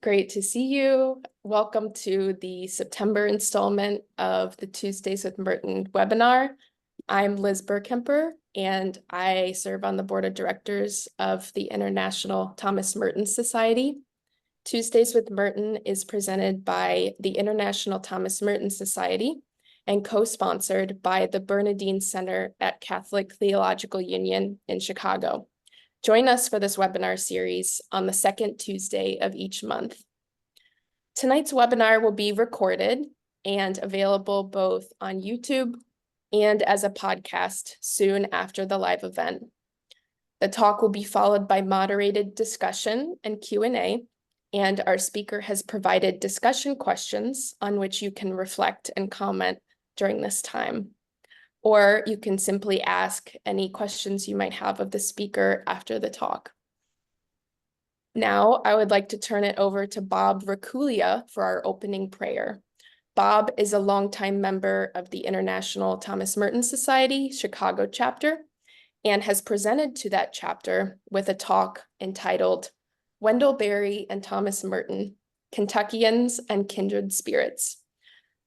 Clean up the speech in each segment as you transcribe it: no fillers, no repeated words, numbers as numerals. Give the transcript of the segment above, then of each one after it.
great to see you. Welcome to the September installment of the Tuesdays with Merton webinar. I'm Liz Burkemper, and I serve on the board of directors of the International Thomas Merton Society. Tuesdays with Merton is presented by the International Thomas Merton Society and co-sponsored by the Bernardine Center at Catholic Theological Union in Chicago. Join us for this webinar series on the second Tuesday of each month. Tonight's webinar will be recorded and available both on YouTube and as a podcast soon after the live event. The talk will be followed by moderated discussion and Q&A, and our speaker has provided discussion questions on which you can reflect and comment during this time. Or you can simply ask any questions you might have of the speaker after the talk. Now, I would like to turn it over to Bob Raculia for our opening prayer. Bob is a longtime member of the International Thomas Merton Society, Chicago chapter, and has presented to that chapter with a talk entitled Wendell Berry and Thomas Merton, Kentuckians and Kindred Spirits.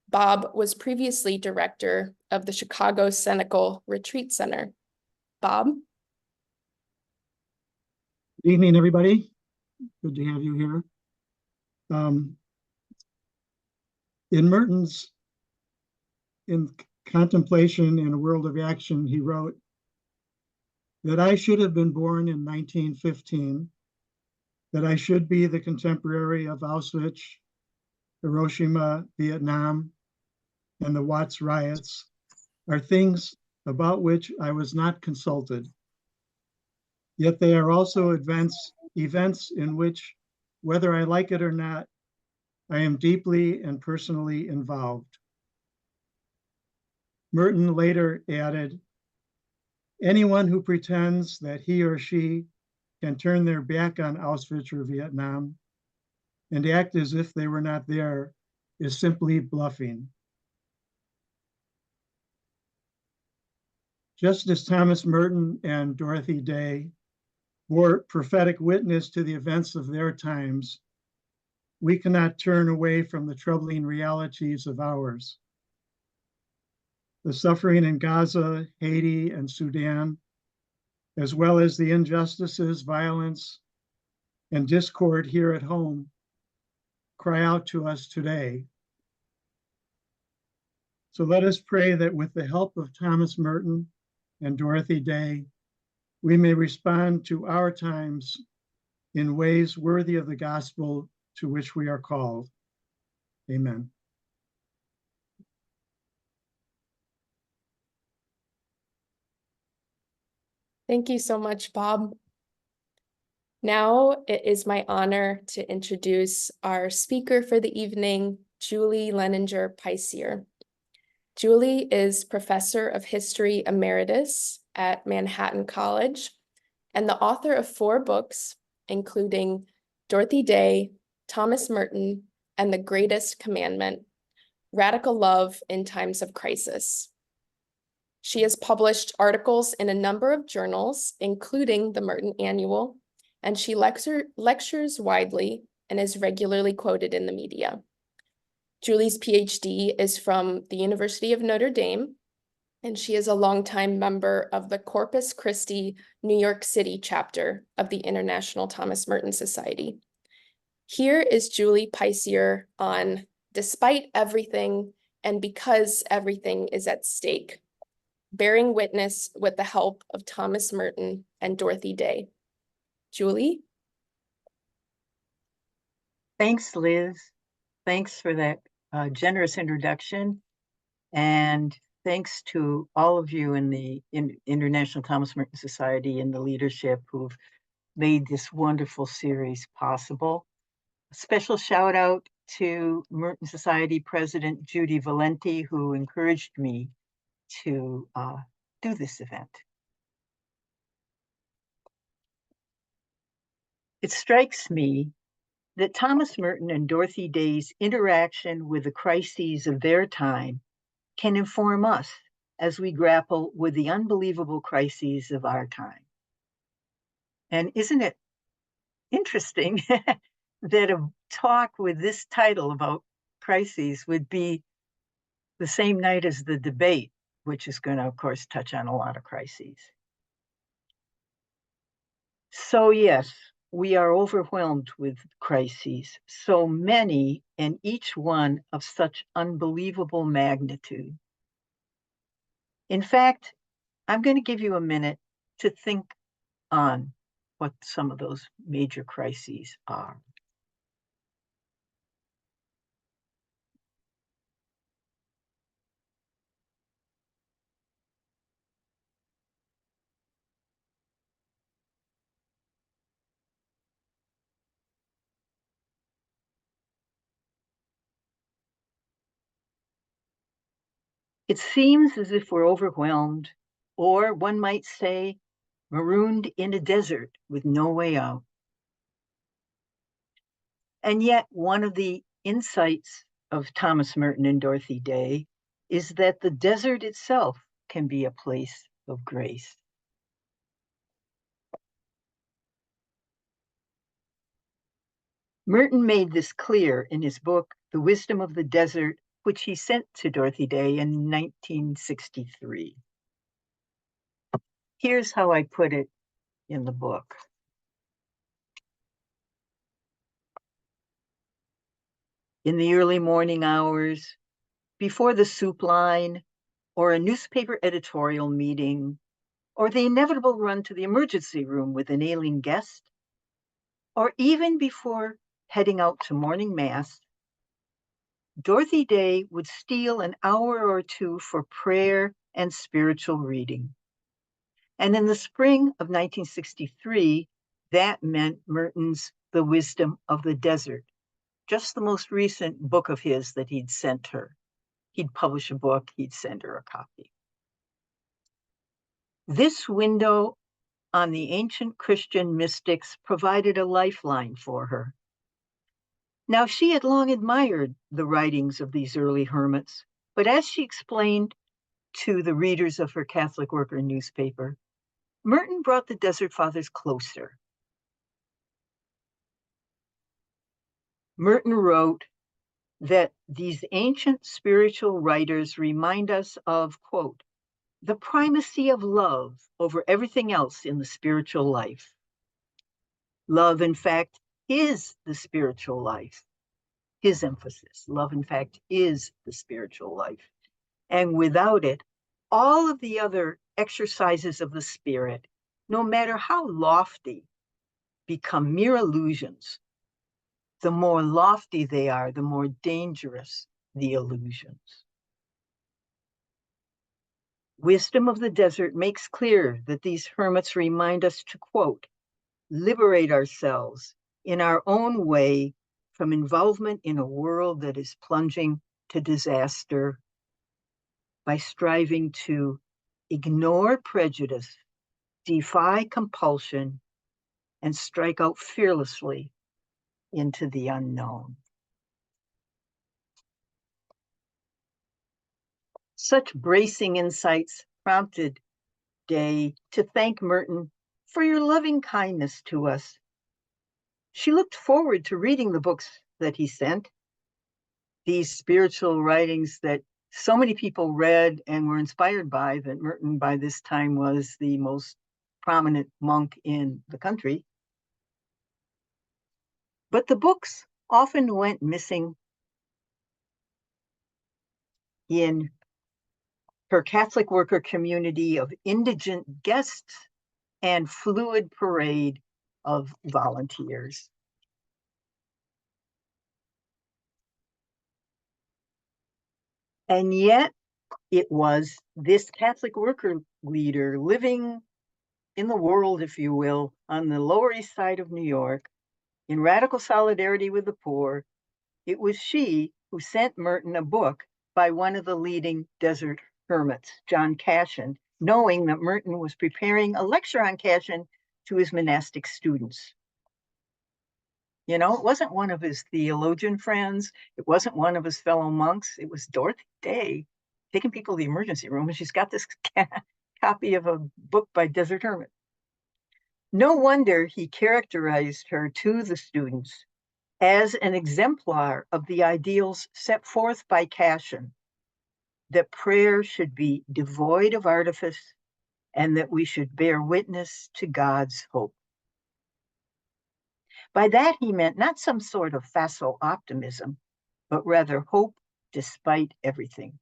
Bob was previously director of the Chicago Senecal Retreat Center. Bob? Good evening, everybody. Good to have you here. In Merton's In Contemplation in a World of Action, he wrote that I should have been born in 1915, that I should be the contemporary of Auschwitz, Hiroshima, Vietnam, and the Watts riots are things about which I was not consulted. Yet they are also events in which, whether I like it or not, I am deeply and personally involved. Merton later added, anyone who pretends that he or she can turn their back on Auschwitz or Vietnam and act as if they were not there is simply bluffing. Just as Thomas Merton and Dorothy Day bore prophetic witness to the events of their times, we cannot turn away from the troubling realities of ours. The suffering in Gaza, Haiti, and Sudan, as well as the injustices, violence, and discord here at home, cry out to us today. So let us pray that with the help of Thomas Merton and Dorothy Day, we may respond to our times in ways worthy of the gospel to which we are called. Amen. Thank you so much, Bob. Now it is my honor to introduce our speaker for the evening, Julie Leininger Pycior. Julie is professor of History Emeritus at Manhattan College and the author of 4 books, including Dorothy Day, Thomas Merton, and the Greatest Commandment, Radical Love in Times of Crisis. She has published articles in a number of journals, including the Merton Annual, and she lectures widely and is regularly quoted in the media. Julie's PhD is from the University of Notre Dame, and she is a longtime member of the Corpus Christi, New York City chapter of the International Thomas Merton Society. Here is Julie Pycior on Despite Everything and Because Everything is at Stake, bearing witness with the help of Thomas Merton and Dorothy Day. Julie? Thanks, Liz. Thanks for that generous introduction. And thanks to all of you in the International Thomas Merton Society and the leadership who've made this wonderful series possible. A special shout out to Merton Society President Judy Valenti, who encouraged me to do this event. It strikes me that Thomas Merton and Dorothy Day's interaction with the crises of their time can inform us as we grapple with the unbelievable crises of our time. And isn't it interesting that talk with this title about crises would be the same night as the debate, which is going to, of course, touch on a lot of crises. So yes, we are overwhelmed with crises, so many, and each one of such unbelievable magnitude. In fact, I'm going to give you a minute to think on what some of those major crises are. It seems as if we're overwhelmed, or one might say, marooned in a desert with no way out. And yet, one of the insights of Thomas Merton and Dorothy Day is that the desert itself can be a place of grace. Merton made this clear in his book, The Wisdom of the Desert, which he sent to Dorothy Day in 1963. Here's how I put it in the book. In the early morning hours, before the soup line, or a newspaper editorial meeting, or the inevitable run to the emergency room with an ailing guest, or even before heading out to morning mass, Dorothy Day would steal an hour or two for prayer and spiritual reading. And in the spring of 1963, that meant Merton's The Wisdom of the Desert, just the most recent book of his that he'd sent her. He'd publish a book, he'd send her a copy. This window on the ancient Christian mystics provided a lifeline for her. Now, she had long admired the writings of these early hermits, but as she explained to the readers of her Catholic Worker newspaper, Merton brought the Desert Fathers closer. Merton wrote that these ancient spiritual writers remind us of, quote, the primacy of love over everything else in the spiritual life. Love, in fact, is the spiritual life. His emphasis, love, in fact, is the spiritual life. And without it, all of the other exercises of the spirit, no matter how lofty, become mere illusions. The more lofty they are, the more dangerous the illusions. Wisdom of the Desert makes clear that these hermits remind us to, quote, liberate ourselves in our own way from involvement in a world that is plunging to disaster by striving to ignore prejudice, defy compulsion, and strike out fearlessly into the unknown. Such bracing insights prompted Day to thank Merton for your loving kindness to us. She looked forward to reading the books that he sent, these spiritual writings that so many people read and were inspired by, that Merton by this time was the most prominent monk in the country. But the books often went missing in her Catholic worker community of indigent guests and fluid parade of volunteers. And yet it was this Catholic worker leader living in the world, if you will, on the Lower East Side of New York, in radical solidarity with the poor. It was she who sent Merton a book by one of the leading desert hermits, John Cashin, knowing that Merton was preparing a lecture on Cashin to his monastic students. You know, it wasn't one of his theologian friends. It wasn't one of his fellow monks. It was Dorothy Day taking people to the emergency room, and she's got this copy of a book by Desert Hermit. No wonder he characterized her to the students as an exemplar of the ideals set forth by Cassian, that prayer should be devoid of artifice and that we should bear witness to God's hope. By that he meant not some sort of facile optimism, but rather hope despite everything.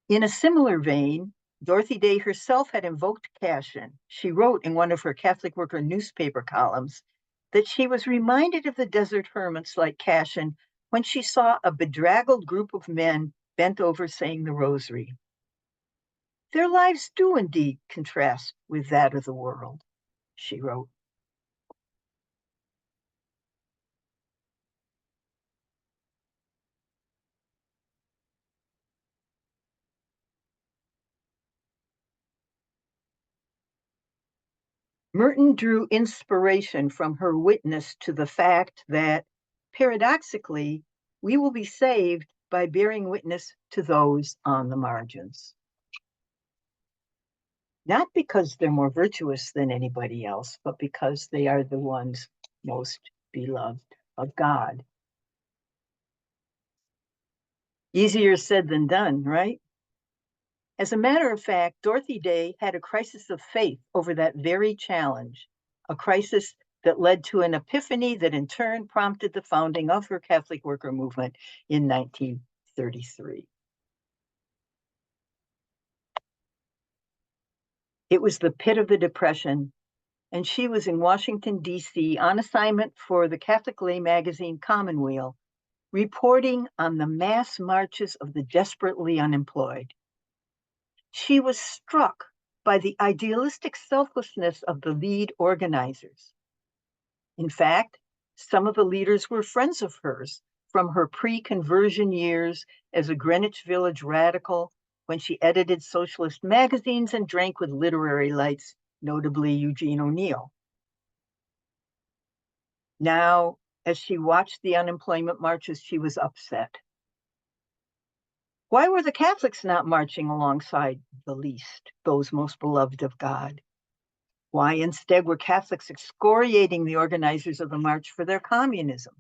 In a similar vein, Dorothy Day herself had invoked Cassian. She wrote in one of her Catholic Worker newspaper columns that she was reminded of the desert hermits like Cassian when she saw a bedraggled group of men bent over saying the rosary. Their lives do indeed contrast with that of the world, she wrote. Merton drew inspiration from her witness to the fact that, paradoxically, we will be saved by bearing witness to those on the margins. Not because they're more virtuous than anybody else, but because they are the ones most beloved of God. Easier said than done, right? As a matter of fact, Dorothy Day had a crisis of faith over that very challenge, a crisis that led to an epiphany that in turn prompted the founding of her Catholic worker movement in 1933. It was the pit of the Depression, and she was in Washington, D.C. on assignment for the Catholic lay magazine Commonweal, reporting on the mass marches of the desperately unemployed. She was struck by the idealistic selflessness of the lead organizers. In fact, some of the leaders were friends of hers from her pre-conversion years as a Greenwich Village radical when she edited socialist magazines and drank with literary lights, notably Eugene O'Neill. Now, as she watched the unemployment marches, she was upset. Why were the Catholics not marching alongside the least, those most beloved of God? Why instead were Catholics excoriating the organizers of the march for their communism?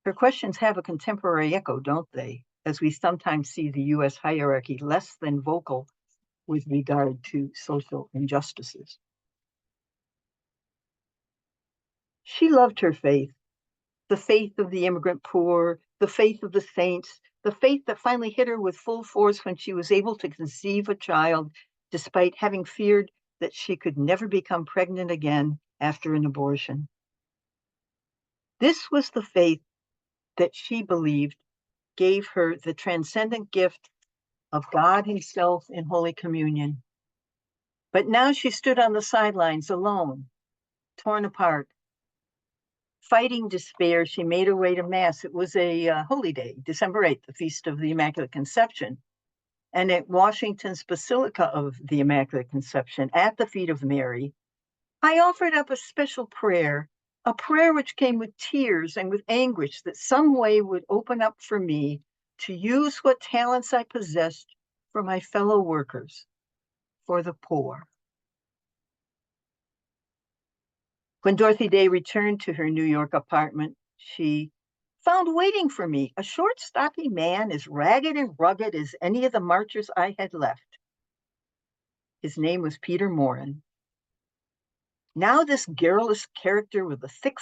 Her questions have a contemporary echo, don't they? As we sometimes see the US hierarchy less than vocal with regard to social injustices. She loved her faith, the faith of the immigrant poor, the faith of the saints, the faith that finally hit her with full force when she was able to conceive a child, despite having feared that she could never become pregnant again after an abortion. This was the faith that she believed gave her the transcendent gift of God Himself in Holy Communion. But now she stood on the sidelines alone, torn apart. Fighting despair, she made her way to Mass. It was a holy day, December 8th, the Feast of the Immaculate Conception. And at Washington's Basilica of the Immaculate Conception, at the feet of Mary, I offered up a special prayer, a prayer which came with tears and with anguish that some way would open up for me to use what talents I possessed for my fellow workers, for the poor. When Dorothy Day returned to her New York apartment, she found waiting for me a short, stocky man as ragged and rugged as any of the marchers I had left. His name was Peter Morin. Now this garrulous character with the thick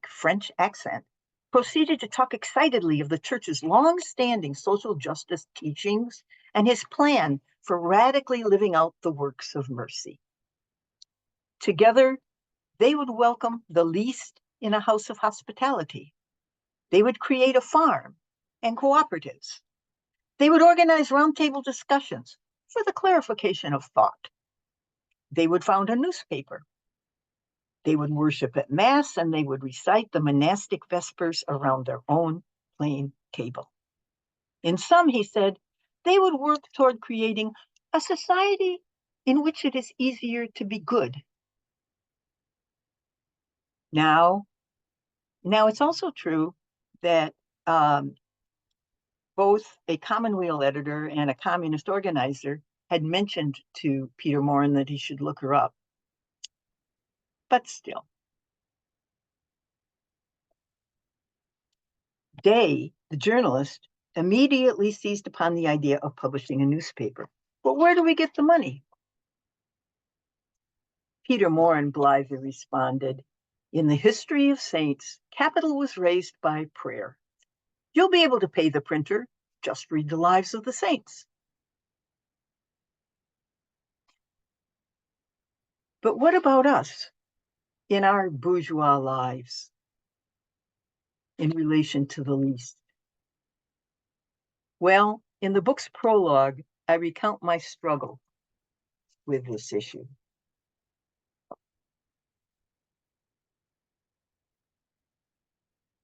French accent proceeded to talk excitedly of the church's long-standing social justice teachings and his plan for radically living out the works of mercy. Together, they would welcome the least in a house of hospitality. They would create a farm and cooperatives. They would organize roundtable discussions for the clarification of thought. They would found a newspaper. They would worship at Mass, and they would recite the monastic vespers around their own plain table. In sum, he said, they would work toward creating a society in which it is easier to be good. Now it's also true that both a Commonweal editor and a communist organizer had mentioned to Peter Morin that he should look her up. But still. Day, the journalist, immediately seized upon the idea of publishing a newspaper. But where do we get the money? Peter Morin blithely responded, in the history of saints, capital was raised by prayer. You'll be able to pay the printer, just read the lives of the saints. But what about us in our bourgeois lives in relation to the least? Well, in the book's prologue, I recount my struggle with this issue.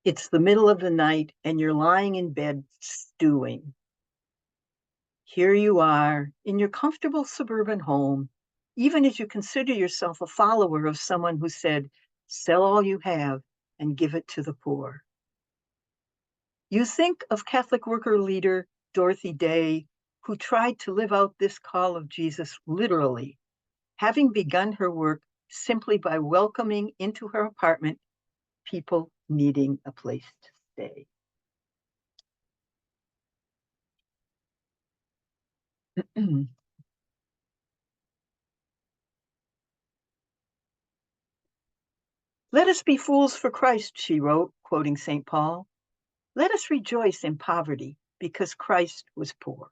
It's the middle of the night and you're lying in bed stewing. Here you are in your comfortable suburban home, even as you consider yourself a follower of someone who said, sell all you have and give it to the poor. You think of Catholic worker leader Dorothy Day, who tried to live out this call of Jesus literally, having begun her work simply by welcoming into her apartment people needing a place to stay. Let us be fools for Christ, she wrote, quoting St. Paul. Let us rejoice in poverty because Christ was poor.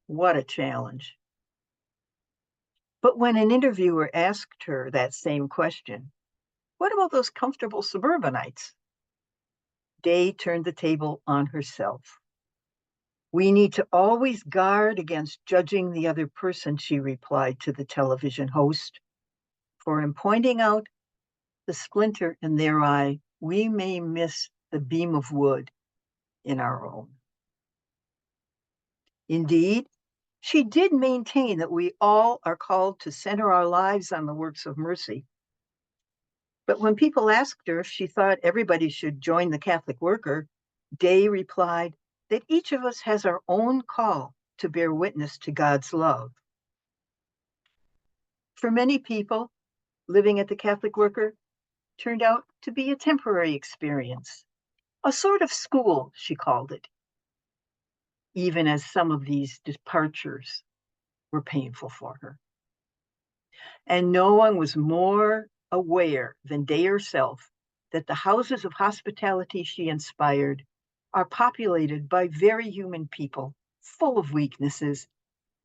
What a challenge. But when an interviewer asked her that same question, what about those comfortable suburbanites? Day turned the table on herself. We need to always guard against judging the other person, she replied to the television host. For in pointing out the splinter in their eye, we may miss the beam of wood in our own. Indeed, she did maintain that we all are called to center our lives on the works of mercy. But when people asked her if she thought everybody should join the Catholic worker, Day replied that each of us has our own call to bear witness to God's love. For many people, living at the Catholic worker turned out to be a temporary experience, a sort of school, she called it, even as some of these departures were painful for her. And no one was more aware than Day herself that the houses of hospitality she inspired are populated by very human people, full of weaknesses,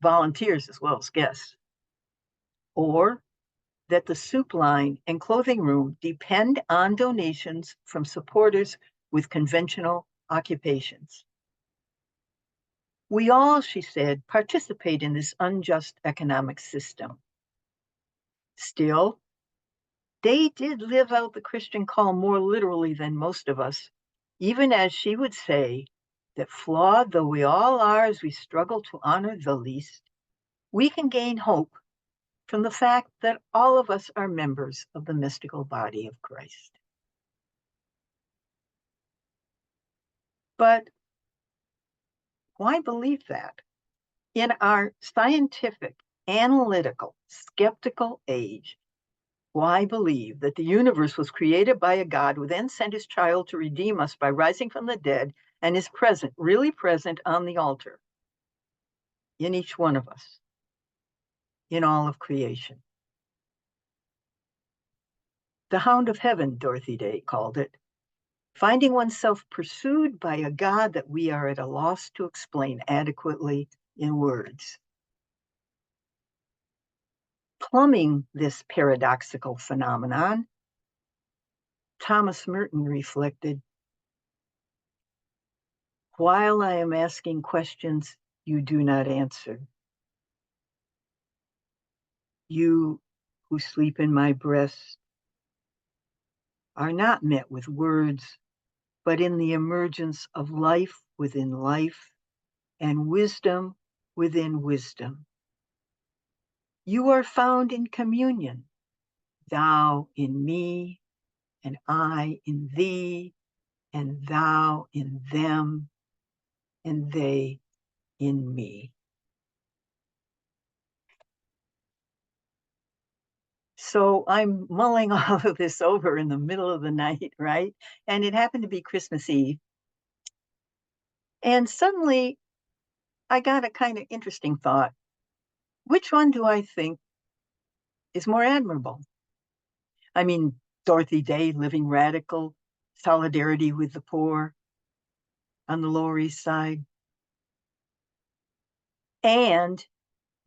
volunteers as well as guests. Or that the soup line and clothing room depend on donations from supporters with conventional occupations. We all, she said, participate in this unjust economic system. Still, Day did live out the Christian call more literally than most of us, even as she would say that flawed though we all are as we struggle to honor the least, we can gain hope from the fact that all of us are members of the mystical body of Christ. But why believe that? In our scientific, analytical, skeptical age, why believe that the universe was created by a God who then sent his child to redeem us by rising from the dead and is present, really present on the altar in each one of us, in all of creation? The hound of heaven, Dorothy Day called it, finding oneself pursued by a God that we are at a loss to explain adequately in words. Plumbing this paradoxical phenomenon, Thomas Merton reflected, while I am asking questions you do not answer, you who sleep in my breast are not met with words, but in the emergence of life within life and wisdom within wisdom. You are found in communion, thou in me, and I in thee, and thou in them, and they in me. So I'm mulling all of this over in the middle of the night, right? And it happened to be Christmas Eve. And suddenly I got a kind of interesting thought. Which one do I think is more admirable? I mean, Dorothy Day, living radical, solidarity with the poor on the Lower East Side, and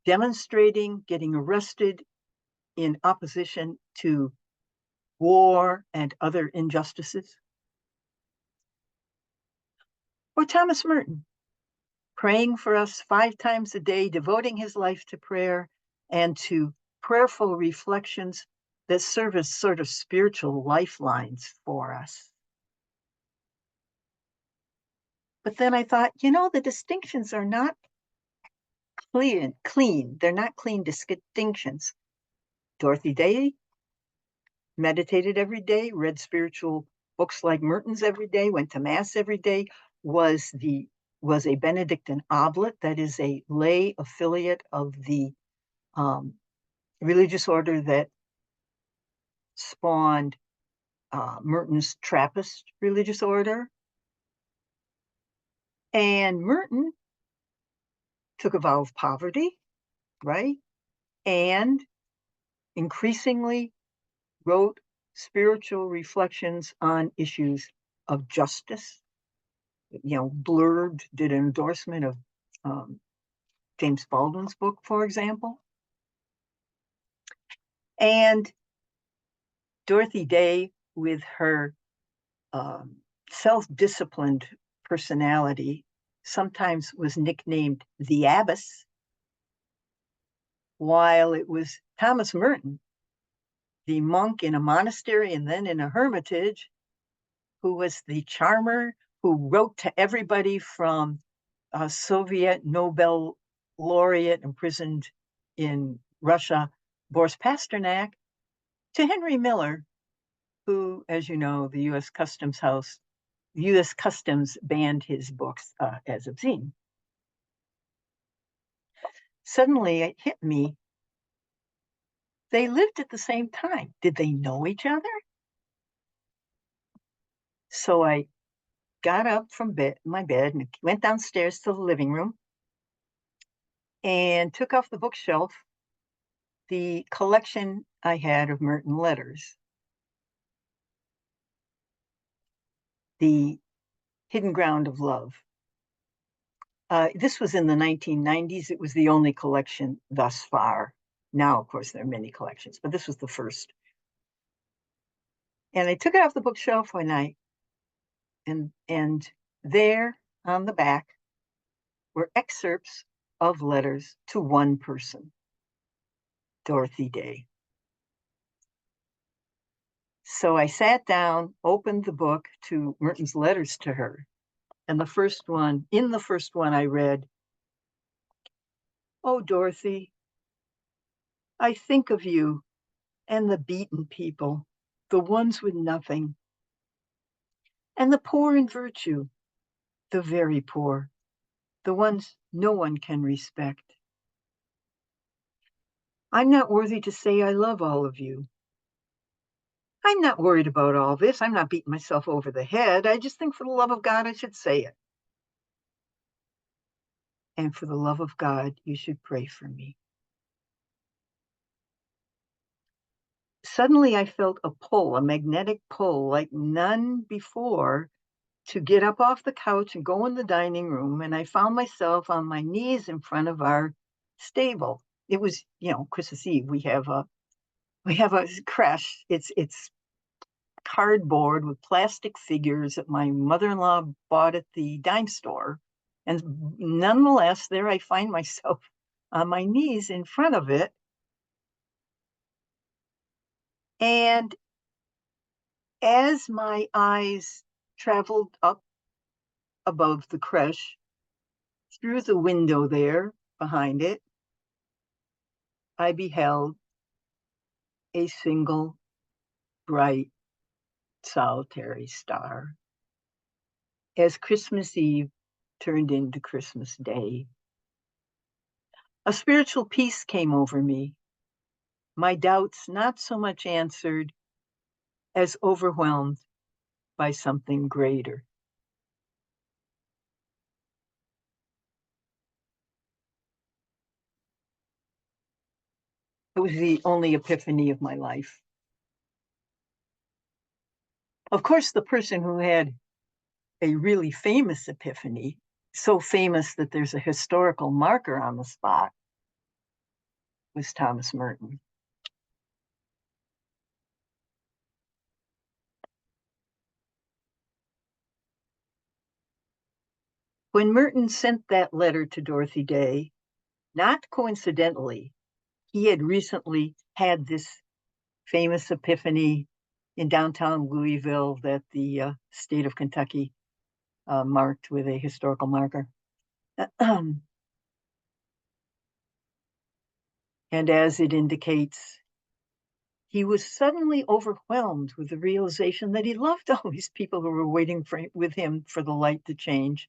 demonstrating, getting arrested in opposition to war and other injustices. Or Thomas Merton, praying for us 5 times a day, devoting his life to prayer and to prayerful reflections that serve as sort of spiritual lifelines for us. But then I thought, the distinctions are not clean. They're not clean distinctions. Dorothy Day meditated every day, read spiritual books like Merton's every day, went to mass every day, was a Benedictine oblate, that is a lay affiliate of the religious order that spawned Merton's Trappist religious order. And Merton took a vow of poverty, right? And increasingly wrote spiritual reflections on issues of justice. Blurred, did an endorsement of James Baldwin's book, for example. And Dorothy Day, with her self-disciplined personality, sometimes was nicknamed the Abbess, while it was Thomas Merton, the monk in a monastery and then in a hermitage, who was the charmer, who wrote to everybody from a Soviet Nobel laureate imprisoned in Russia, Boris Pasternak, to Henry Miller, who, as you know, the U.S. Customs banned his books as obscene. Suddenly it hit me. They lived at the same time. Did they know each other? So I got up from my bed and went downstairs to the living room and took off the bookshelf the collection I had of Merton letters. The Hidden Ground of Love. This was in the 1990s. It was the only collection thus far. Now, of course, there are many collections, but this was the first. And I took it off the bookshelf one night, and there on the back were excerpts of letters to one person, Dorothy Day. So I sat down, opened the book to Merton's letters to her. And in the first one I read, "Oh, Dorothy, I think of you and the beaten people, the ones with nothing, and the poor in virtue, the very poor, the ones no one can respect. I'm not worthy to say I love all of you. I'm not worried about all this. I'm not beating myself over the head. I just think for the love of God, I should say it. And for the love of God, you should pray for me." Suddenly I felt a magnetic pull like none before, to get up off the couch and go in the dining room. And I found myself on my knees in front of our stable. It was, Christmas Eve. We have a creche. It's cardboard with plastic figures that my mother-in-law bought at the dime store. And nonetheless, there I find myself on my knees in front of it. And as my eyes traveled up above the creche, through the window there behind it, I beheld a single bright, solitary star as Christmas Eve turned into Christmas Day. A spiritual peace came over me. my doubts not so much answered as overwhelmed by something greater. It was the only epiphany of my life. Of course, the person who had a really famous epiphany, so famous that there's a historical marker on the spot, was Thomas Merton. When Merton sent that letter to Dorothy Day, not coincidentally, he had recently had this famous epiphany in downtown Louisville that the state of Kentucky marked with a historical marker. And as it indicates, he was suddenly overwhelmed with the realization that he loved all these people who were waiting with him for the light to change,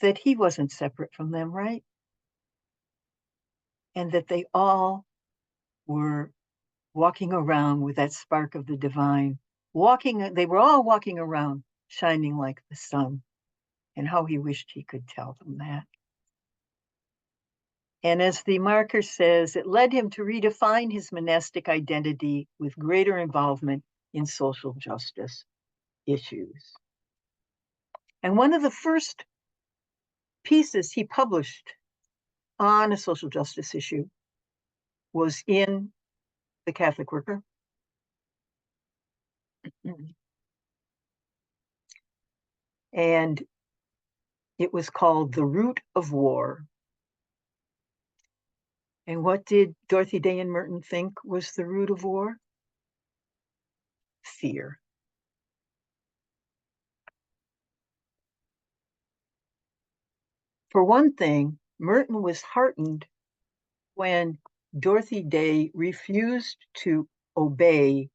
that he wasn't separate from them, right? And that they all were walking around with that spark of the divine, they were all walking around shining like the sun, and how he wished he could tell them that. And as the marker says, it led him to redefine his monastic identity with greater involvement in social justice issues. And one of the first pieces he published on a social justice issue was in the Catholic Worker. And it was called The Root of War. And what did Dorothy Day and Merton think was the root of war? Fear. For one thing, Merton was heartened when Dorothy Day refused to obey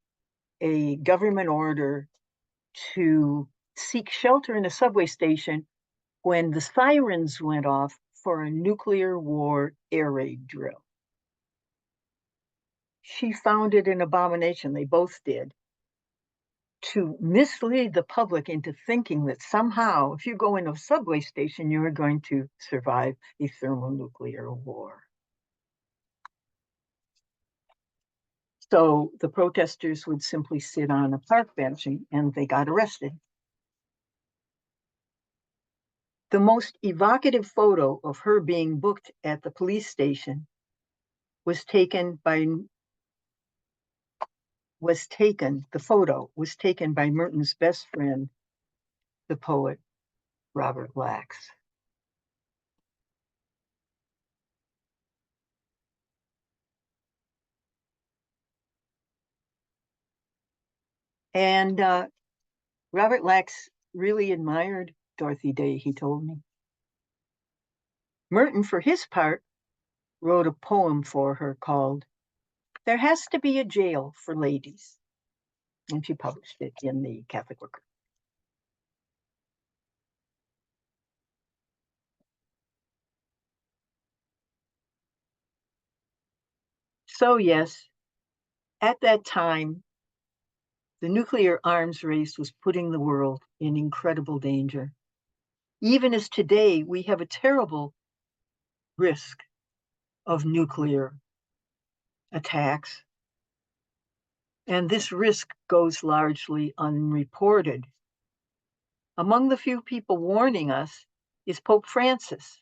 a government order to seek shelter in a subway station when the sirens went off for a nuclear war air raid drill. She found it an abomination, they both did, to mislead the public into thinking that somehow, if you go in a subway station, you are going to survive a thermonuclear war. So the protesters would simply sit on a park bench and they got arrested. The most evocative photo of her being booked at the police station the photo was taken by Merton's best friend, the poet Robert Lax. And Robert Lax really admired Dorothy Day, he told me. Merton, for his part, wrote a poem for her called There Has to Be a Jail for Ladies. And she published it in the Catholic Worker. So yes, at that time, the nuclear arms race was putting the world in incredible danger. Even as today, we have a terrible risk of nuclear attacks. And this risk goes largely unreported. Among the few people warning us is Pope Francis.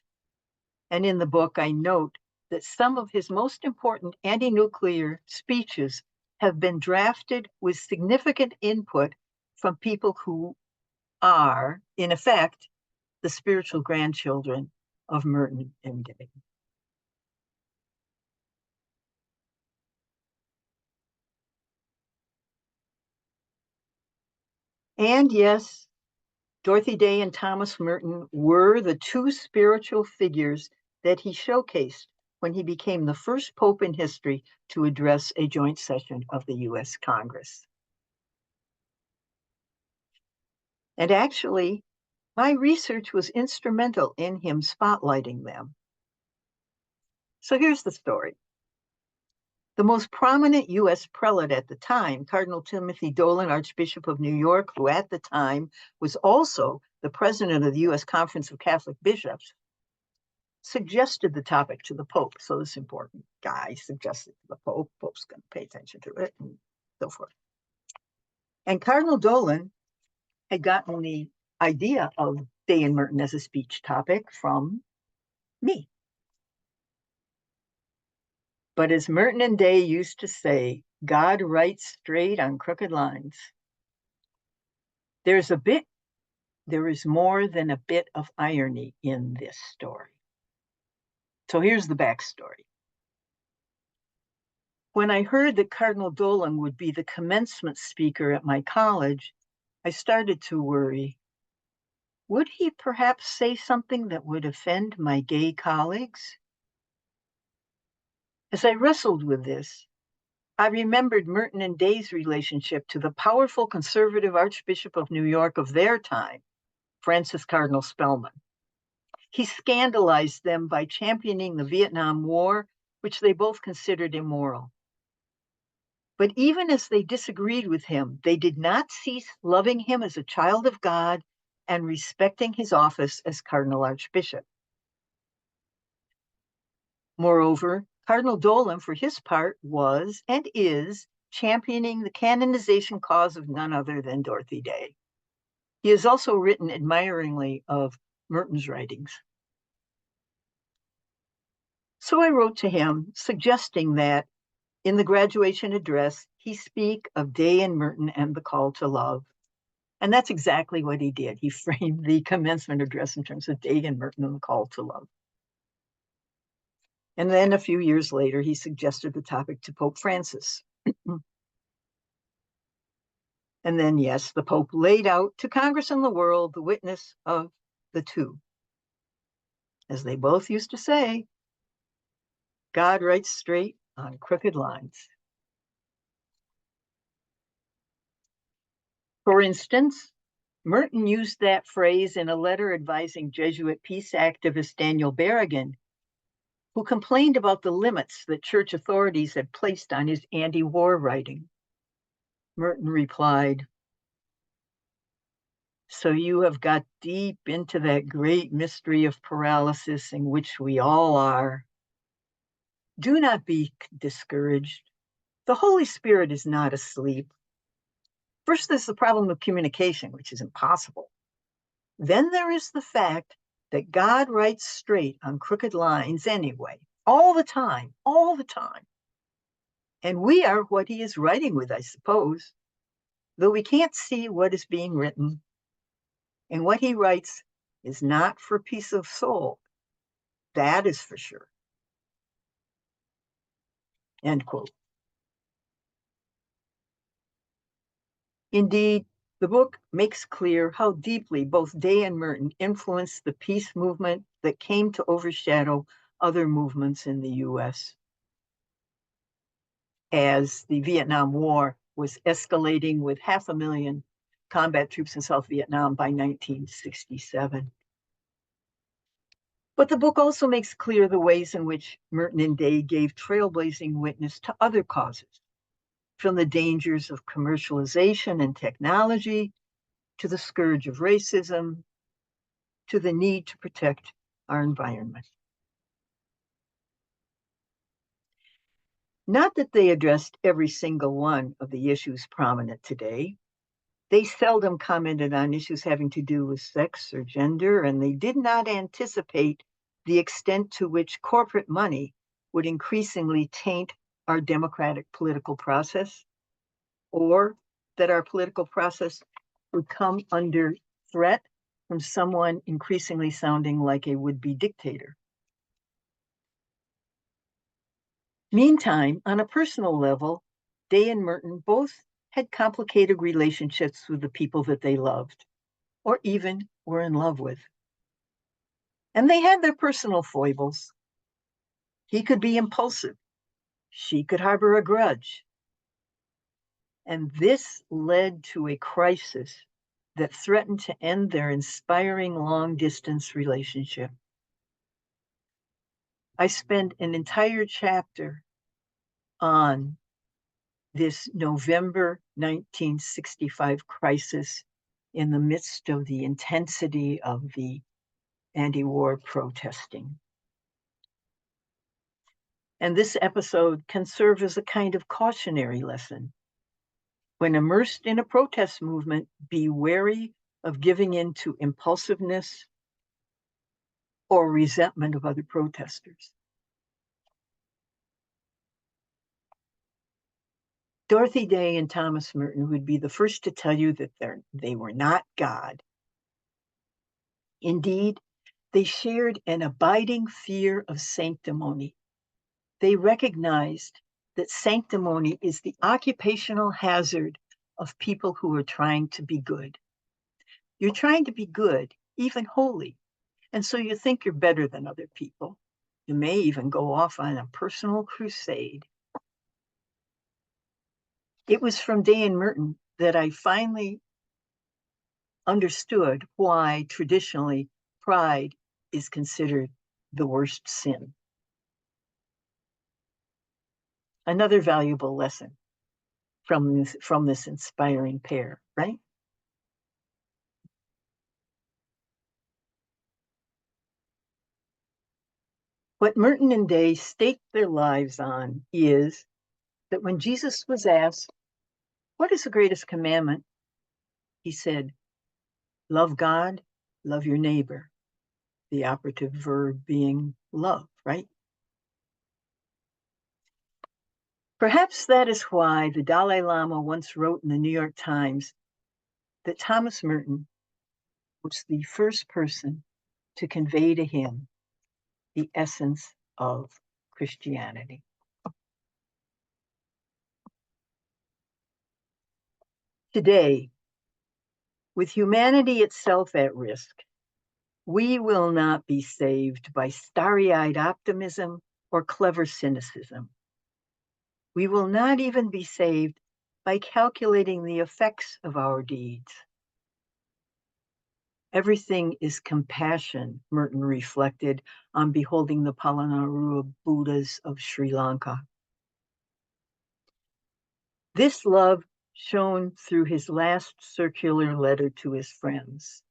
And in the book, I note that some of his most important anti-nuclear speeches have been drafted with significant input from people who are, in effect, the spiritual grandchildren of Merton and Day. And yes, Dorothy Day and Thomas Merton were the two spiritual figures that he showcased when he became the first pope in history to address a joint session of the US Congress. And actually, my research was instrumental in him spotlighting them. So here's the story. The most prominent U.S. prelate at the time, Cardinal Timothy Dolan, Archbishop of New York, who at the time was also the president of the U.S. Conference of Catholic Bishops, suggested the topic to the Pope. So this important guy suggested to the Pope. Pope's going to pay attention to it and so forth. And Cardinal Dolan had gotten the idea of Day and Merton as a speech topic from me. But as Merton and Day used to say, God writes straight on crooked lines. There is more than a bit of irony in this story. So here's the backstory. When I heard that Cardinal Dolan would be the commencement speaker at my college, I started to worry. Would he perhaps say something that would offend my gay colleagues? As I wrestled with this, I remembered Merton and Day's relationship to the powerful conservative Archbishop of New York of their time, Francis Cardinal Spellman. He scandalized them by championing the Vietnam War, which they both considered immoral. But even as they disagreed with him, they did not cease loving him as a child of God and respecting his office as Cardinal Archbishop. Moreover, Cardinal Dolan, for his part, was and is championing the canonization cause of none other than Dorothy Day. He has also written admiringly of Merton's writings. So I wrote to him suggesting that in the graduation address, he speak of Day and Merton and the call to love. And that's exactly what he did. He framed the commencement address in terms of Day and Merton and the call to love. And then a few years later, he suggested the topic to Pope Francis. And then, yes, the Pope laid out to Congress and the world the witness of the two. As they both used to say, God writes straight on crooked lines. For instance, Merton used that phrase in a letter advising Jesuit peace activist Daniel Berrigan, who complained about the limits that church authorities had placed on his anti-war writing. Merton replied, "So you have got deep into that great mystery of paralysis in which we all are. Do not be discouraged. The Holy Spirit is not asleep. First, there's the problem of communication, which is impossible. Then there is the fact that God writes straight on crooked lines anyway, all the time. And we are what he is writing with, I suppose, though we can't see what is being written. And what he writes is not for peace of soul. That is for sure." End quote. Indeed, the book makes clear how deeply both Day and Merton influenced the peace movement that came to overshadow other movements in the US. As the Vietnam War was escalating with 500,000 combat troops in South Vietnam by 1967. But the book also makes clear the ways in which Merton and Day gave trailblazing witness to other causes, from the dangers of commercialization and technology, to the scourge of racism, to the need to protect our environment. Not that they addressed every single one of the issues prominent today. They seldom commented on issues having to do with sex or gender, and they did not anticipate the extent to which corporate money would increasingly taint our democratic political process, or that our political process would come under threat from someone increasingly sounding like a would-be dictator. Meantime, on a personal level, Day and Merton both had complicated relationships with the people that they loved, or even were in love with. And they had their personal foibles. He could be impulsive. She could harbor a grudge. And this led to a crisis that threatened to end their inspiring long-distance relationship. I spend an entire chapter on this November 1965 crisis in the midst of the intensity of the anti-war protesting. And this episode can serve as a kind of cautionary lesson. When immersed in a protest movement, be wary of giving in to impulsiveness or resentment of other protesters. Dorothy Day and Thomas Merton would be the first to tell you that they were not God. Indeed, they shared an abiding fear of sanctimony. They recognized that sanctimony is the occupational hazard of people who are trying to be good. You're trying to be good, even holy, and so you think you're better than other people. You may even go off on a personal crusade. It was from Day and Merton that I finally understood why traditionally pride is considered the worst sin. Another valuable lesson from this inspiring pair, right? What Merton and Day staked their lives on is that when Jesus was asked, "What is the greatest commandment?" he said, "Love God, love your neighbor." The operative verb being love, right? Perhaps that is why the Dalai Lama once wrote in the New York Times that Thomas Merton was the first person to convey to him the essence of Christianity. Today, with humanity itself at risk, we will not be saved by starry-eyed optimism or clever cynicism. We will not even be saved by calculating the effects of our deeds. Everything is compassion, Merton reflected on beholding the Palanarua Buddhas of Sri Lanka. This love shone through his last circular letter to his friends.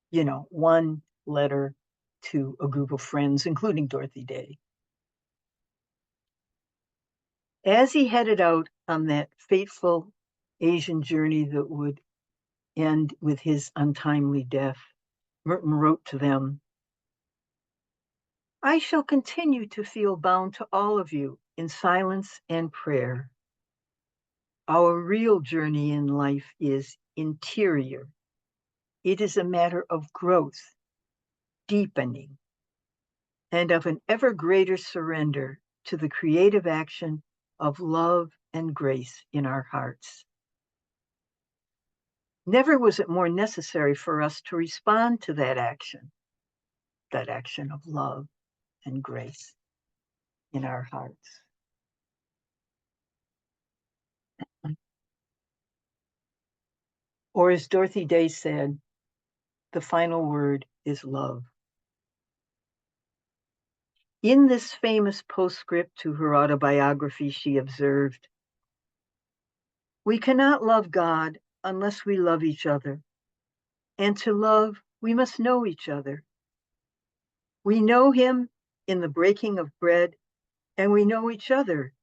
You know, one letter to a group of friends, including Dorothy Day. As he headed out on that fateful Asian journey that would end with his untimely death, Merton wrote to them, "I shall continue to feel bound to all of you in silence and prayer. Our real journey in life is interior. It is a matter of growth, deepening, and of an ever greater surrender to the creative action of love and grace in our hearts. Never was it more necessary for us to respond to that action of love and grace in our hearts." Or as Dorothy Day said, the final word is love. In this famous postscript to her autobiography, she observed, "We cannot love God unless we love each other. And to love, we must know each other. We know him in the breaking of bread, and we know each other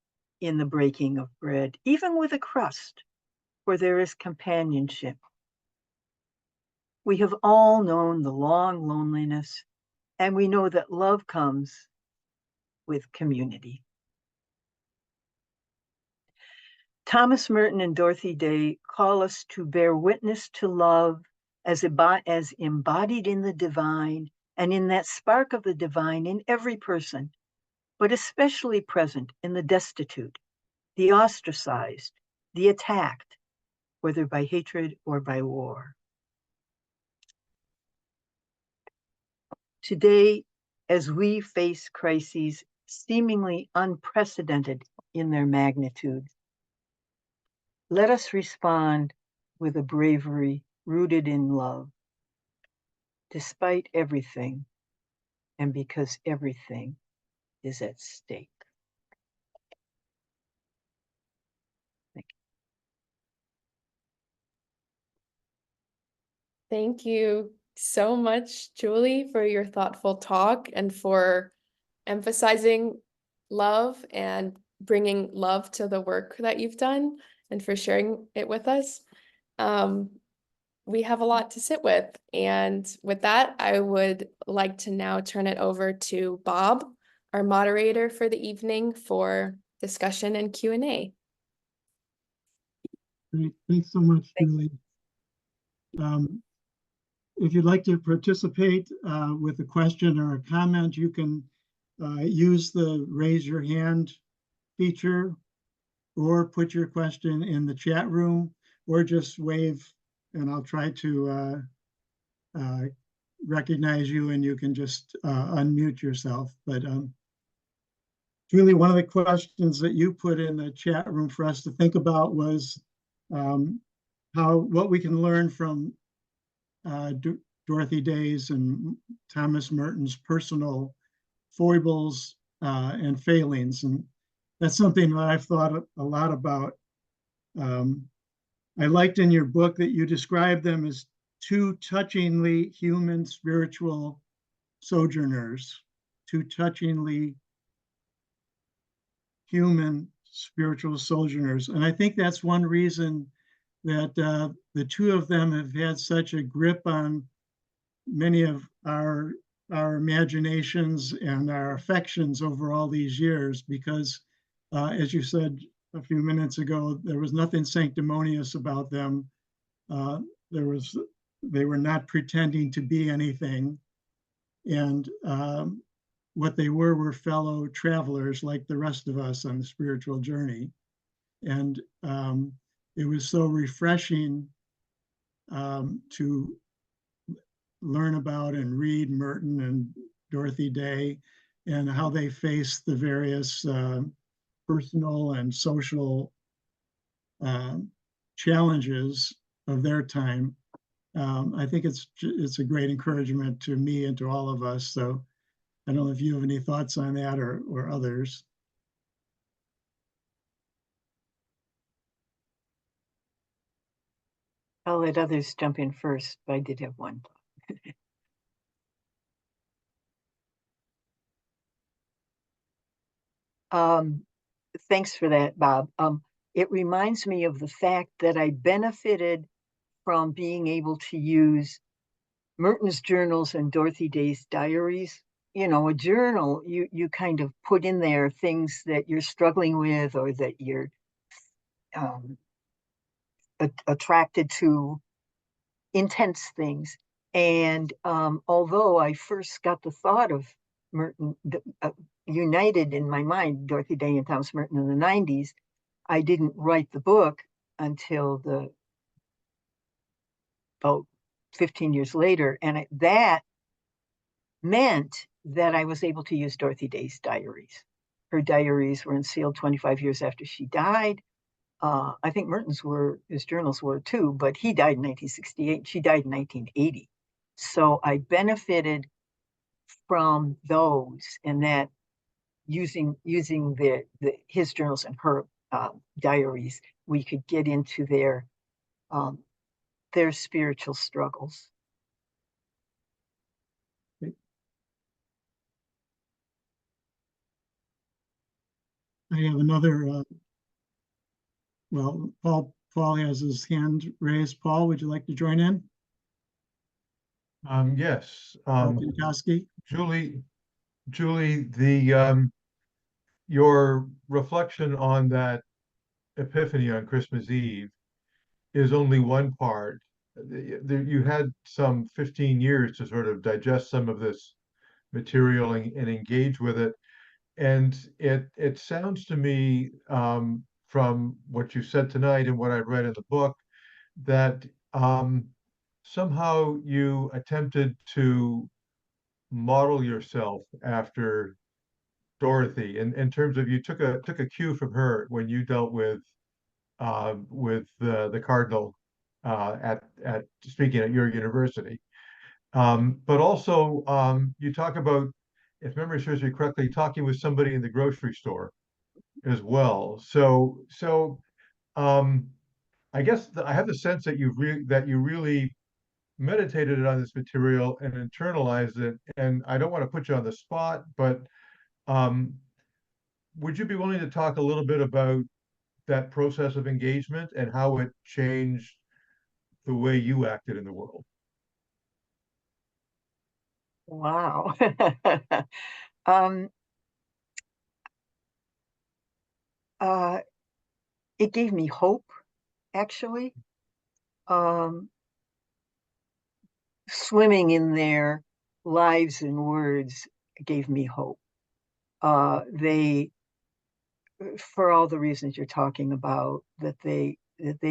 in the breaking of bread, even with a crust, where there is companionship. We have all known the long loneliness, and we know that love comes with community." Thomas Merton and Dorothy Day call us to bear witness to love as embodied in the divine and in that spark of the divine in every person, but especially present in the destitute, the ostracized, the attacked, whether by hatred or by war. Today, as we face crises seemingly unprecedented in their magnitude, let us respond with a bravery rooted in love, despite everything, and because everything is at stake. Thank you so much, Julie, for your thoughtful talk and for emphasizing love and bringing love to the work that you've done and for sharing it with us. Um, we have a lot to sit with. And with that, I would like to now turn it over to Bob, our moderator for the evening, for discussion and Q&A. Great. Thanks so much, Julie. If you'd like to participate with a question or a comment, you can use the raise your hand feature or put your question in the chat room or just wave and I'll try to recognize you and you can just unmute yourself. But Julie, one of the questions that you put in the chat room for us to think about was what we can learn from Dorothy Day's and Thomas Merton's personal foibles and failings. And that's something that I've thought a lot about. I liked in your book that you described them as two touchingly human spiritual sojourners, two touchingly human spiritual sojourners. And I think that's one reason that the two of them have had such a grip on many of our imaginations and our affections over all these years, because as you said a few minutes ago, there was nothing sanctimonious about them. They were not pretending to be anything. And what they were fellow travelers like the rest of us on the spiritual journey. And it was so refreshing to learn about and read Merton and Dorothy Day and how they faced the various personal and social challenges of their time. I think it's a great encouragement to me and to all of us. So I don't know if you have any thoughts on that or others. I'll let others jump in first, but I did have one. Thanks for that, Bob. It reminds me of the fact that I benefited from being able to use Merton's journals and Dorothy Day's diaries. You know, a journal, you kind of put in there things that you're struggling with or that you're attracted to, intense things. And although I first got the thought of Merton united in my mind, Dorothy Day and Thomas Merton in the 90s, I didn't write the book until about 15 years later. And that meant that I was able to use Dorothy Day's diaries. Her diaries were unsealed 25 years after she died. I think his journals were too, but he died in 1968. She died in 1980. So I benefited from those and that using his journals and her diaries, we could get into their spiritual struggles. I have another, well, Paul has his hand raised. Paul, would you like to join in? Yes. Julie, Your reflection on that epiphany on Christmas Eve is only one part. You had some 15 years to sort of digest some of this material and engage with it. And it sounds to me, from what you said tonight and what I read in the book, that somehow you attempted to model yourself after Dorothy in terms of you took a cue from her when you dealt with the cardinal at speaking at your university. But also you talk about, if memory serves me correctly, talking with somebody in the grocery store as well. So I guess I have the sense that you really meditated on this material and internalized it. And I don't want to put you on the spot, but would you be willing to talk a little bit about that process of engagement and how it changed the way you acted in the world? Wow. um, it gave me hope, actually. Swimming in their lives and words gave me hope. They, for all the reasons you're talking about, that they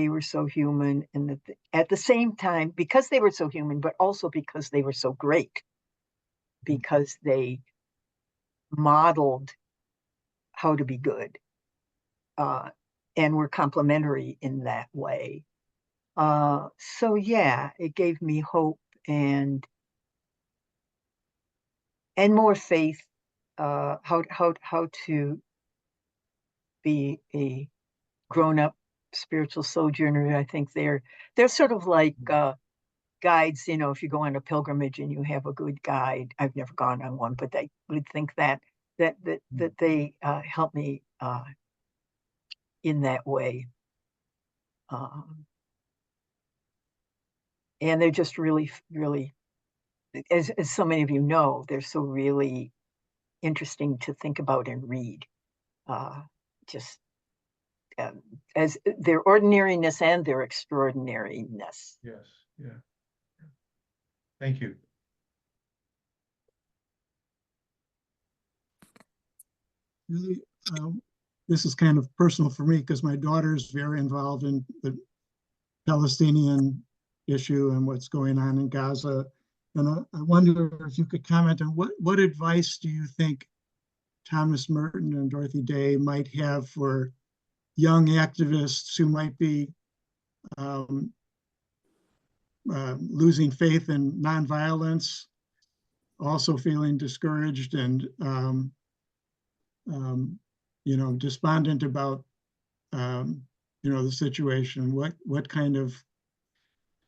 were so human, and that at the same time, because they were so human, but also because they were so great, because they modeled how to be good, and were complementary in that way. So yeah, it gave me hope and more faith, how to be a grown-up spiritual sojourner. I think they're sort of like guides, you know, if you go on a pilgrimage and you have a good guide. I've never gone on one, but I would think that they help me in that way. And they're just really, really, as so many of you know, they're so really interesting to think about and read. Just as their ordinariness and their extraordinariness. Yes, yeah. Thank you. Really, this is kind of personal for me because my daughter is very involved in the Palestinian issue and what's going on in Gaza. And I wonder if you could comment on what advice do you think Thomas Merton and Dorothy Day might have for young activists who might be losing faith in nonviolence, also feeling discouraged and despondent about the situation. What kind of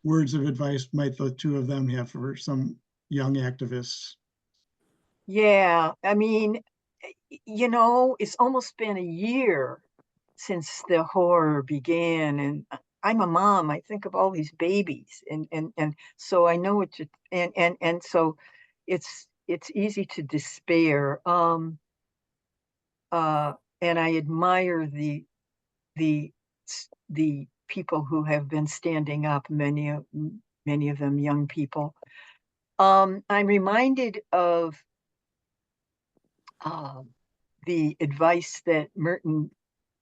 words of advice might the two of them have for some young activists? Yeah, I mean, you know, it's almost been a year since the horror began, and I'm a mom. I think of all these babies, and so I know what you and so it's easy to despair. And I admire the the people who have been standing up, many of them young people. I'm reminded of the advice that Merton,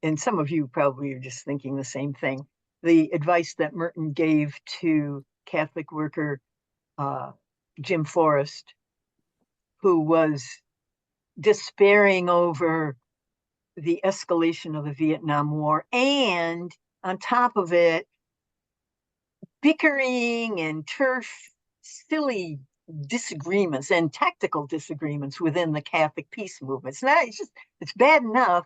and some of you probably are just thinking the same thing, the advice that Merton gave to Catholic worker Jim Forrest, who was despairing over the escalation of the Vietnam War, and on top of it, bickering and silly disagreements and tactical disagreements within the Catholic peace movement. It's bad enough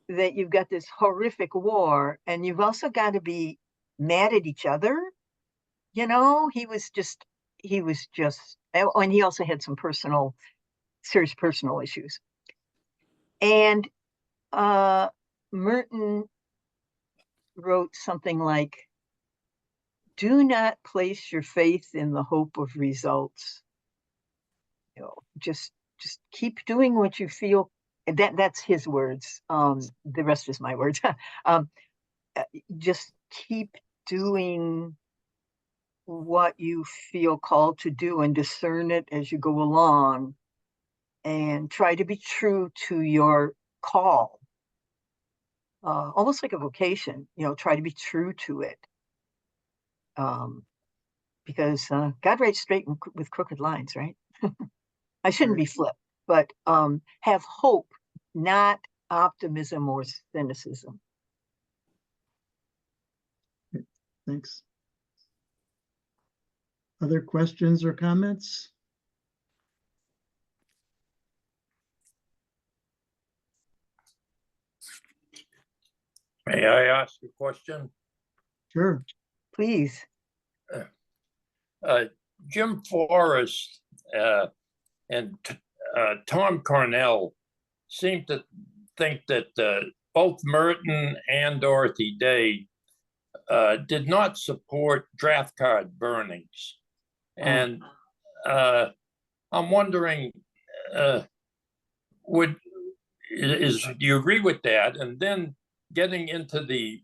that you've got this horrific war, and you've also got to be mad at each other. You know, he was just, and he also had some serious personal issues. And Merton wrote something like, "Do not place your faith in the hope of results. You know, just keep doing what you feel." That's his words. The rest is my words. Just keep doing what you feel called to do and discern it as you go along, and try to be true to your call. Almost like a vocation, you know, try to be true to it. Because God writes straight with crooked lines, right? I shouldn't be flip, but have hope, not optimism or cynicism. Thanks. Other questions or comments? May I ask a question? Sure. Please. Jim Forrest and Tom Cornell seem to think that both Merton and Dorothy Day did not support draft card burnings. And I'm wondering, do you agree with that? And then getting into the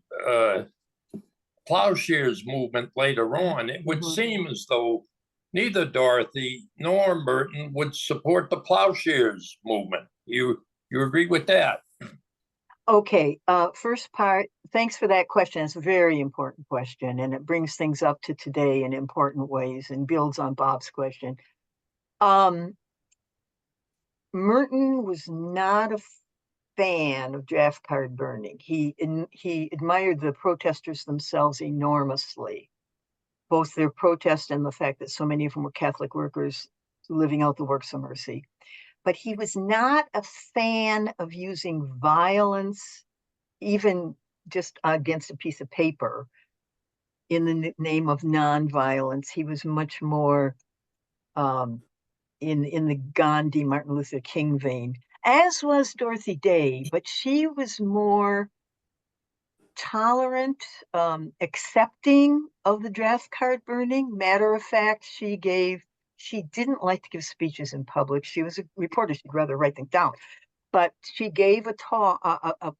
plowshares movement later on, it would seem as though neither Dorothy nor Merton would support the plowshares movement. You agree with that? Okay, first part, thanks for that question. It's a very important question, and it brings things up to today in important ways and builds on Bob's question. Merton was not a fan of draft card burning. He admired the protesters themselves enormously, both their protest and the fact that so many of them were Catholic workers living out the works of mercy. But he was not a fan of using violence, even just against a piece of paper, in the name of nonviolence. He was much more in the Gandhi, Martin Luther King vein, as was Dorothy Day, but she was more tolerant, accepting of the draft card burning. Matter of fact, she didn't like to give speeches in public. She was a reporter. She'd rather write them down. But she gave a talk.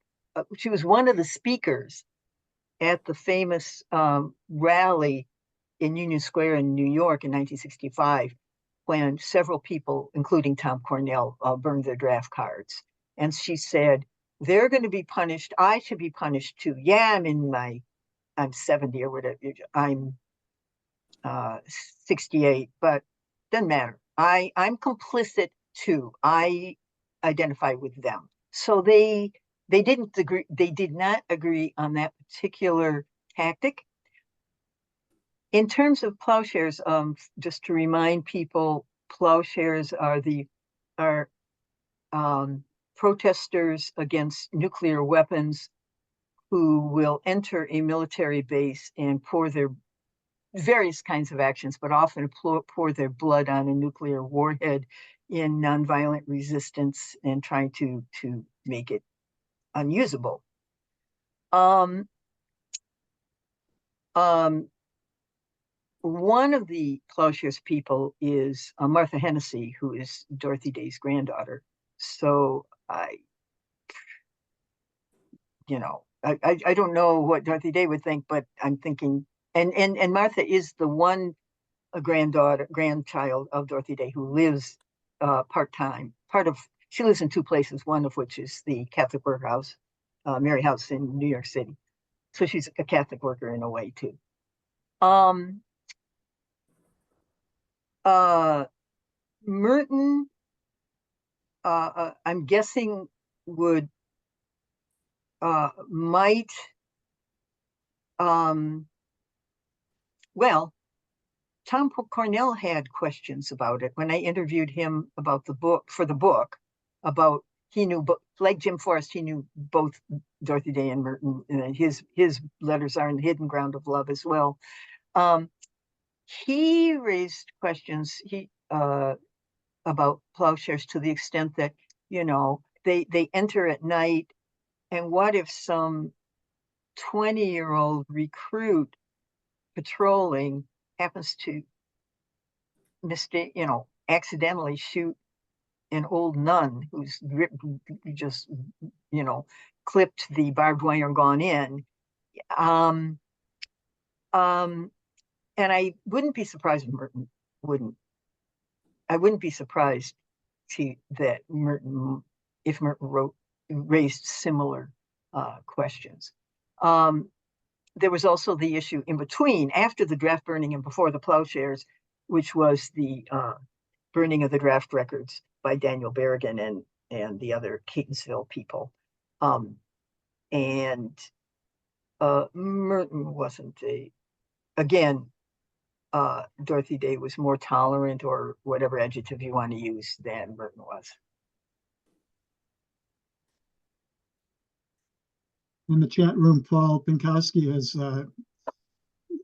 She was one of the speakers at the famous rally in Union Square in New York in 1965, when several people, including Tom Cornell, burned their draft cards. And she said, they're going to be punished. I should be punished too. Yeah, I'm 70 or whatever. I'm 68, but doesn't matter. I'm complicit too. I identify with them. So they didn't agree. They did not agree on that particular tactic. In terms of plowshares, just to remind people, plowshares are protesters against nuclear weapons who will enter a military base and pour their various kinds of actions, but often pour their blood on a nuclear warhead in nonviolent resistance and trying to make it unusable. One of the plowshares people is Martha Hennessy, who is Dorothy Day's granddaughter. So I don't know what Dorothy Day would think, but I'm thinking, and Martha is the one grandchild of Dorothy Day who lives part-time. She lives in two places, one of which is the Catholic workhouse, Mary House in New York City. So she's a Catholic worker in a way too. Merton, I'm guessing might, well, Tom Cornell had questions about it when I interviewed him about the book, he knew, like Jim Forrest, he knew both Dorothy Day and Merton, and his letters are in the Hidden Ground of Love as well. He raised questions about plowshares to the extent that, they enter at night, and what if some 20-year-old recruit patrolling happens to accidentally shoot an old nun who's just clipped the barbed wire and gone in. And I wouldn't be surprised if Merton wouldn't. I wouldn't be surprised if Merton raised similar questions. There was also the issue in between, after the draft burning and before the plowshares, which was the burning of the draft records by Daniel Berrigan and the other Catonsville people. And Merton wasn't Dorothy Day was more tolerant, or whatever adjective you want to use, than Merton was. In the chat room, Paul Pinkowski has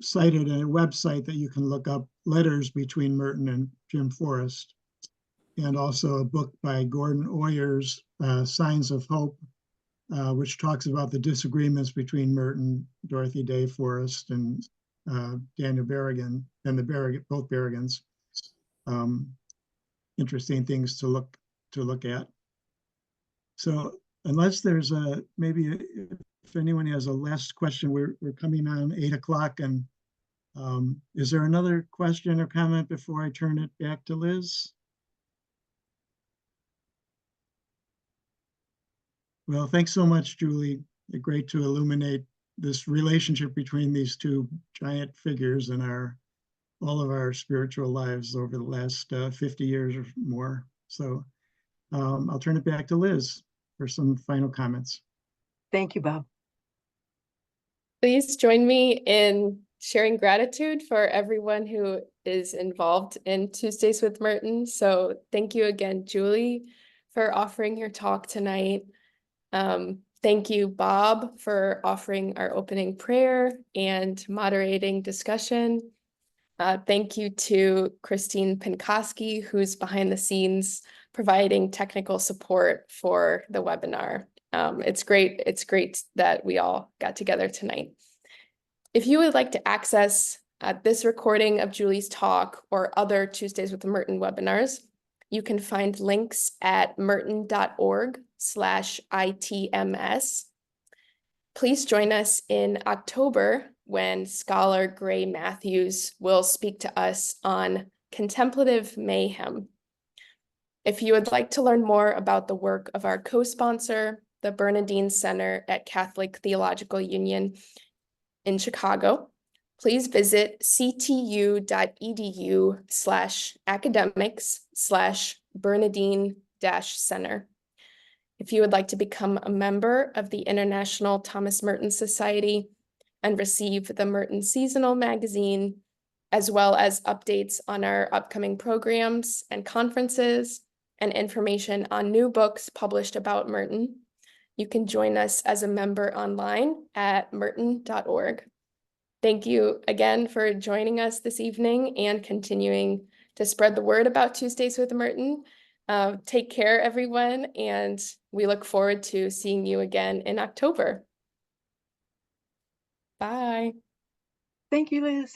cited a website that you can look up letters between Merton and Jim Forrest, and also a book by Gordon Oyers, Signs of Hope, which talks about the disagreements between Merton, Dorothy Day Forrest, and Daniel Berrigan, and both Berrigans. Interesting things to look at. So unless there's maybe if anyone has a last question, we're coming on 8 o'clock, and is there another question or comment before I turn it back to Liz? Well, thanks so much, Julie. Great to illuminate this relationship between these two giant figures in all of our spiritual lives over the last 50 years or more. So I'll turn it back to Liz for some final comments. Thank you, Bob. Please join me in sharing gratitude for everyone who is involved in Tuesdays with Merton. So thank you again, Julie, for offering your talk tonight. Thank you, Bob, for offering our opening prayer and moderating discussion. Thank you to Christine Pinkoski, who's behind the scenes providing technical support for the webinar. It's great that we all got together tonight. If you would like to access this recording of Julie's talk or other Tuesdays with the Merton webinars, you can find links at merton.org/ITMS. Please join us in October when scholar Gray Matthews will speak to us on contemplative mayhem. If you would like to learn more about the work of our co-sponsor, the Bernardine Center at Catholic Theological Union in Chicago, please visit ctu.edu/academics/Bernardine-Center. If you would like to become a member of the International Thomas Merton Society and receive the Merton Seasonal Magazine, as well as updates on our upcoming programs and conferences and information on new books published about Merton, you can join us as a member online at merton.org. Thank you again for joining us this evening and continuing to spread the word about Tuesdays with Merton. Take care, everyone, and we look forward to seeing you again in October. Bye. Thank you, Liz.